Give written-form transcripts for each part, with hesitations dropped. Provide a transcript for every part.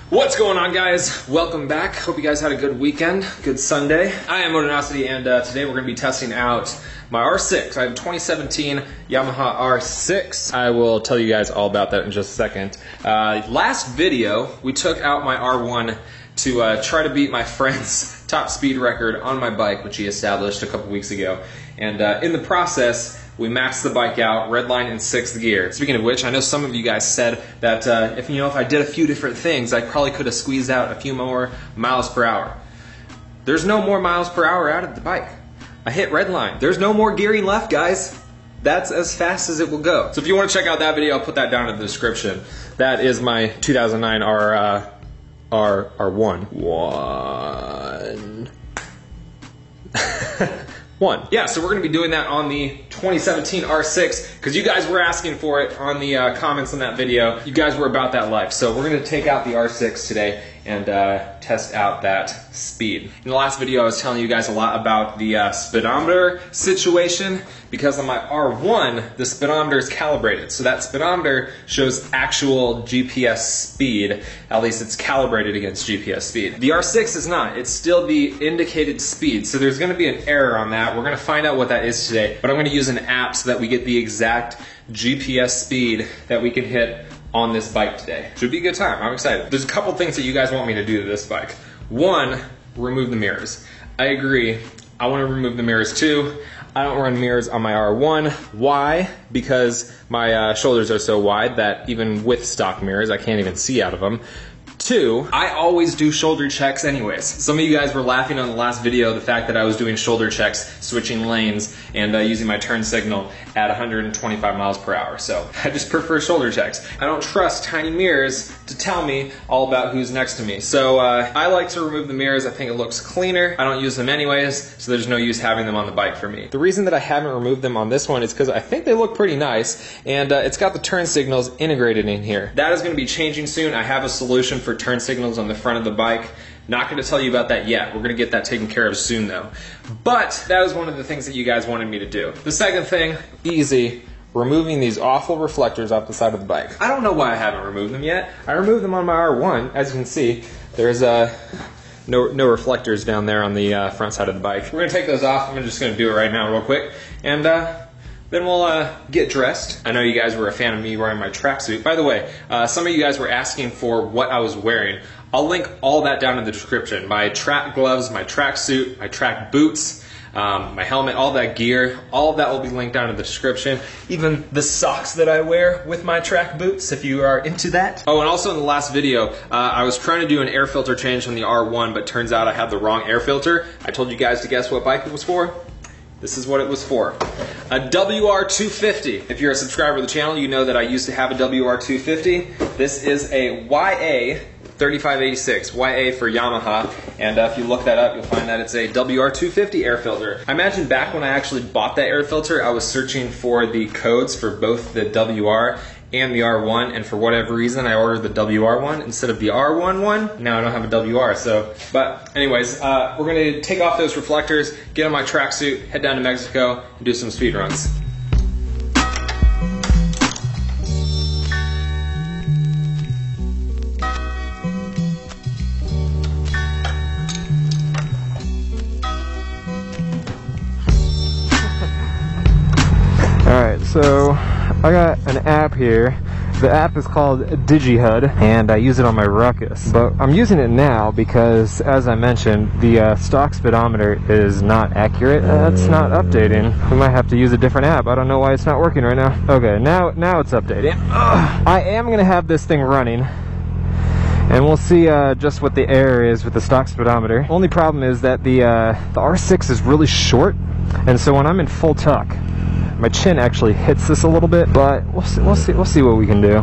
What's going on, guys? Welcome back. Hope you guys had a good weekend, good Sunday. I am Motonosity, and today we're going to be testing out my R6. I have a 2017 Yamaha R6. I will tell you guys all about that in just a second. Last video, we took out my R1 to try to beat my friend's top speed record on my bike, which he established a couple weeks ago. And in the process, we maxed the bike out, redline in 6th gear. Speaking of which, I know some of you guys said that if I did a few different things, I probably could have squeezed out a few more miles per hour. There's no more miles per hour out of the bike. I hit redline. There's no more gearing left, guys. That's as fast as it will go. So if you want to check out that video, I'll put that down in the description. That is my 2009 R1. Yeah, so we're going to be doing that on the 2017 R6 because you guys were asking for it on the comments on that video. You guys were about that life. So we're going to take out the R6 today and test out that speed. In the last video, I was telling you guys a lot about the speedometer situation because on my R1, the speedometer is calibrated. So that speedometer shows actual GPS speed. At least it's calibrated against GPS speed. The R6 is not. It's still the indicated speed. So there's going to be an error on that. We're going to find out what that is today. But I'm going to use an app so that we get the exact GPS speed that we can hit on this bike today. Should be a good time. I'm excited. There's a couple things that you guys want me to do to this bike. One, remove the mirrors. I agree. I want to remove the mirrors too. I don't run mirrors on my R1. Why? Because my shoulders are so wide that even with stock mirrors, I can't even see out of them. Two, I always do shoulder checks anyways. Some of you guys were laughing on the last video the fact that I was doing shoulder checks, switching lanes, and using my turn signal at 125 miles per hour. So I just prefer shoulder checks. I don't trust tiny mirrors to tell me all about who's next to me. So I like to remove the mirrors. I think it looks cleaner. I don't use them anyways, so there's no use having them on the bike for me. The reason that I haven't removed them on this one is because I think they look pretty nice, and it's got the turn signals integrated in here. That is going to be changing soon. I have a solution for turn signals on the front of the bike. Not going to tell you about that yet. We're going to get that taken care of soon though. But that was one of the things that you guys wanted me to do. The second thing, easy, removing these awful reflectors off the side of the bike. I don't know why I haven't removed them yet. I removed them on my R1. As you can see, there's no reflectors down there on the front side of the bike. We're going to take those off. I'm just going to do it right now real quick. And then we'll get dressed. I know you guys were a fan of me wearing my tracksuit. By the way, some of you guys were asking for what I was wearing. I'll link all that down in the description. My track gloves, my tracksuit, my track boots, my helmet, all that gear, all of that will be linked down in the description. Even the socks that I wear with my track boots, if you are into that. Oh, and also in the last video, I was trying to do an air filter change on the R1, but turns out I had the wrong air filter. I told you guys to guess what bike it was for. This is what it was for. A WR250. If you're a subscriber to the channel, you know that I used to have a WR250. This is a YA3586, YA for Yamaha, and if you look that up, you'll find that it's a WR250 air filter. I imagine back when I actually bought that air filter, I was searching for the codes for both the WR and the R1, and for whatever reason I ordered the WR one instead of the R1 one. Now I don't have a WR, so, but anyways, we're gonna take off those reflectors, get on my tracksuit, head down to Mexico, and do some speed runs. Alright, so I got an app here. The app is called DigiHud, and I use it on my Ruckus. But I'm using it now because, as I mentioned, the stock speedometer is not accurate. It's not updating. We might have to use a different app. I don't know why it's not working right now. Okay, now it's updating. I am going to have this thing running, and we'll see just what the error is with the stock speedometer. Only problem is that the R6 is really short, and so when I'm in full tuck, my chin actually hits this a little bit, but we'll see what we can do.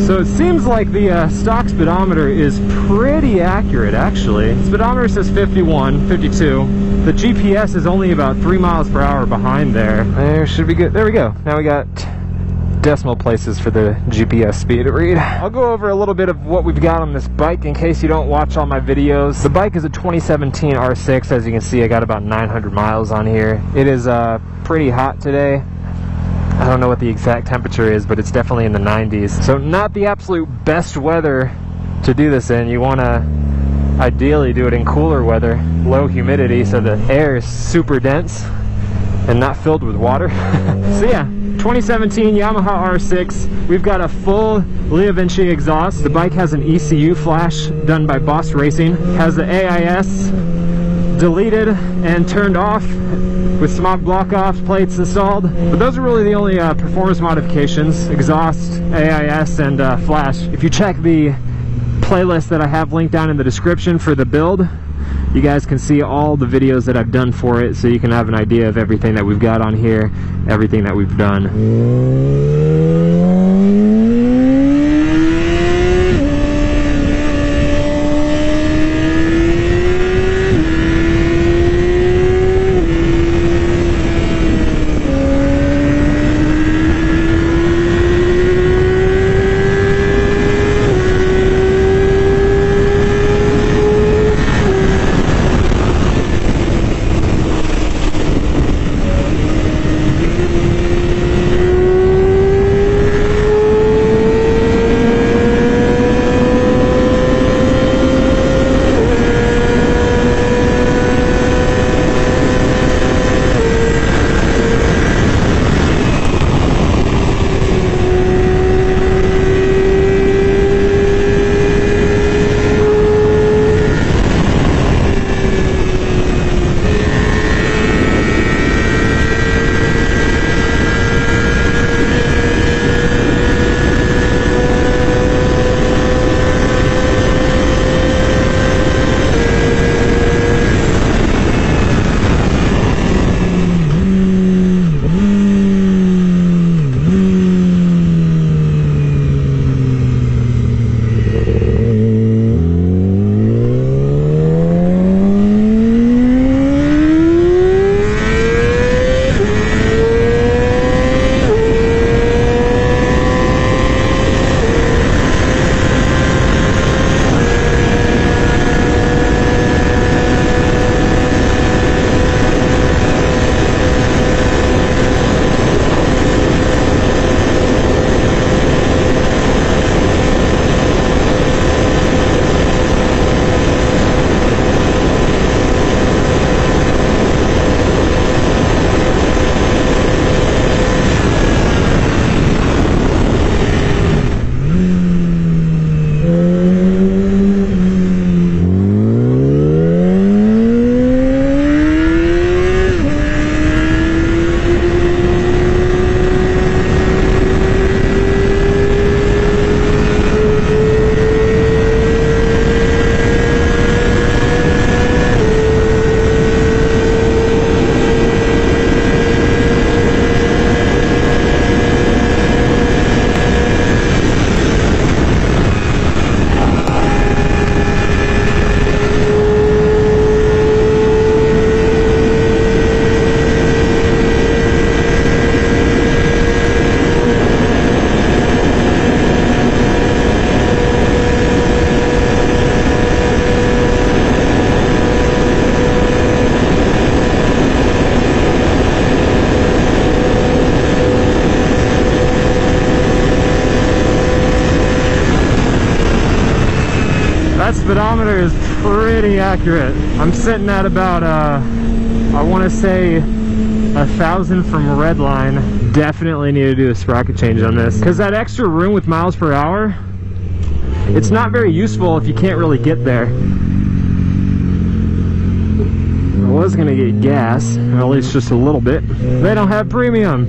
So it seems like the stock speedometer is pretty accurate, actually. The speedometer says 51, 52. The GPS is only about 3 miles per hour behind there. There should be good. There we go. Now we got decimal places for the GPS speed to read. I'll go over a little bit of what we've got on this bike in case you don't watch all my videos. The bike is a 2017 R6. As you can see, I got about 900 miles on here. It is pretty hot today. I don't know what the exact temperature is, but it's definitely in the 90s. So not the absolute best weather to do this in. You want to ideally do it in cooler weather, low humidity, so the air is super dense and not filled with water. So yeah, 2017 Yamaha R6. We've got a full Lea Vinci exhaust. The bike has an ECU flash done by Boss Racing. Has the AIS deleted and turned off with smog block-off plates installed. But those are really the only performance modifications: exhaust, AIS, and flash. If you check the playlist that I have linked down in the description for the build, you guys can see all the videos that I've done for it, so you can have an idea of everything that we've got on here, everything that we've done. Speedometer is pretty accurate. I'm sitting at about I want to say 1,000 from redline. Definitely need to do a sprocket change on this, because that extra room with miles per hour, it's not very useful if you can't really get there. I was gonna get gas, or at least just a little bit. They don't have premium.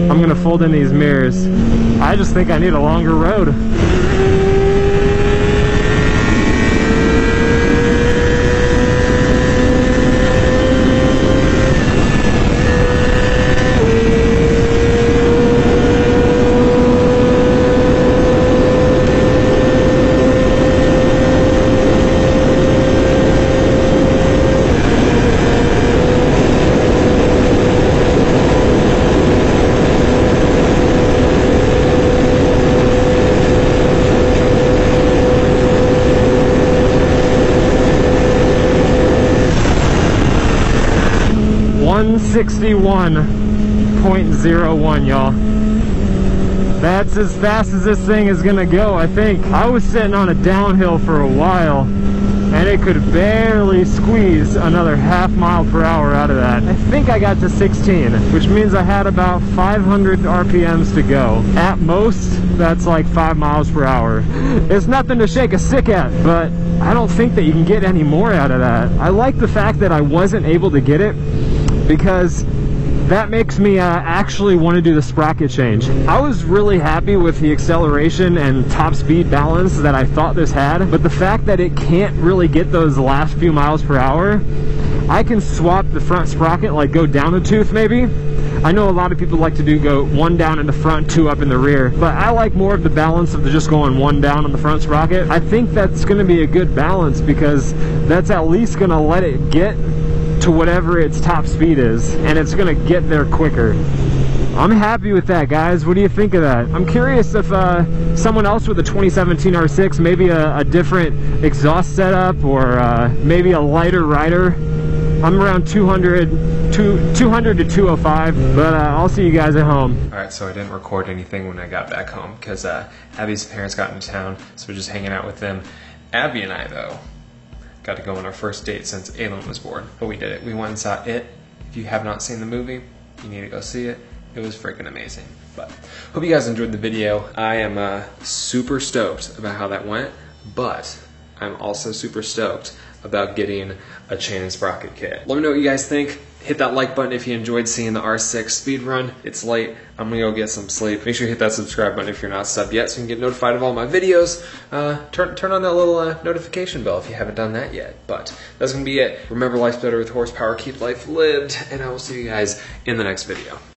I'm gonna fold in these mirrors. I just think I need a longer road. 61.01, y'all. That's as fast as this thing is gonna go, I think. I was sitting on a downhill for a while, and it could barely squeeze another ½ mile per hour out of that. I think I got to 16, which means I had about 500 RPMs to go. At most, that's like 5 miles per hour. It's nothing to shake a stick at, but I don't think that you can get any more out of that. I like the fact that I wasn't able to get it, because that makes me actually want to do the sprocket change. I was really happy with the acceleration and top speed balance that I thought this had, but the fact that it can't really get those last few miles per hour, I can swap the front sprocket, like go down a tooth maybe. I know a lot of people like to go one down in the front, two up in the rear, but I like more of the balance of just going one down on the front sprocket. I think that's going to be a good balance, because that's at least going to let it get to whatever its top speed is, and it's gonna get there quicker. I'm happy with that, guys. What do you think of that? I'm curious if someone else with a 2017 R6, maybe a different exhaust setup, or maybe a lighter rider. I'm around 200 to 205, but I'll see you guys at home. Alright, so I didn't record anything when I got back home because Abby's parents got into town, so we're just hanging out with them. Abby and I, though, got to go on our first date since Aylin was born. But we did it. We went and saw It. If you have not seen the movie, you need to go see it. It was freaking amazing. But hope you guys enjoyed the video. I am super stoked about how that went, but I'm also super stoked about getting a chain and sprocket kit. Let me know what you guys think. Hit that like button if you enjoyed seeing the R6 speed run. It's late. I'm gonna go get some sleep. Make sure you hit that subscribe button if you're not subbed yet so you can get notified of all my videos. Turn on that little notification bell if you haven't done that yet. But that's gonna be it. Remember, life's better with horsepower. Keep life lived, and I will see you guys in the next video.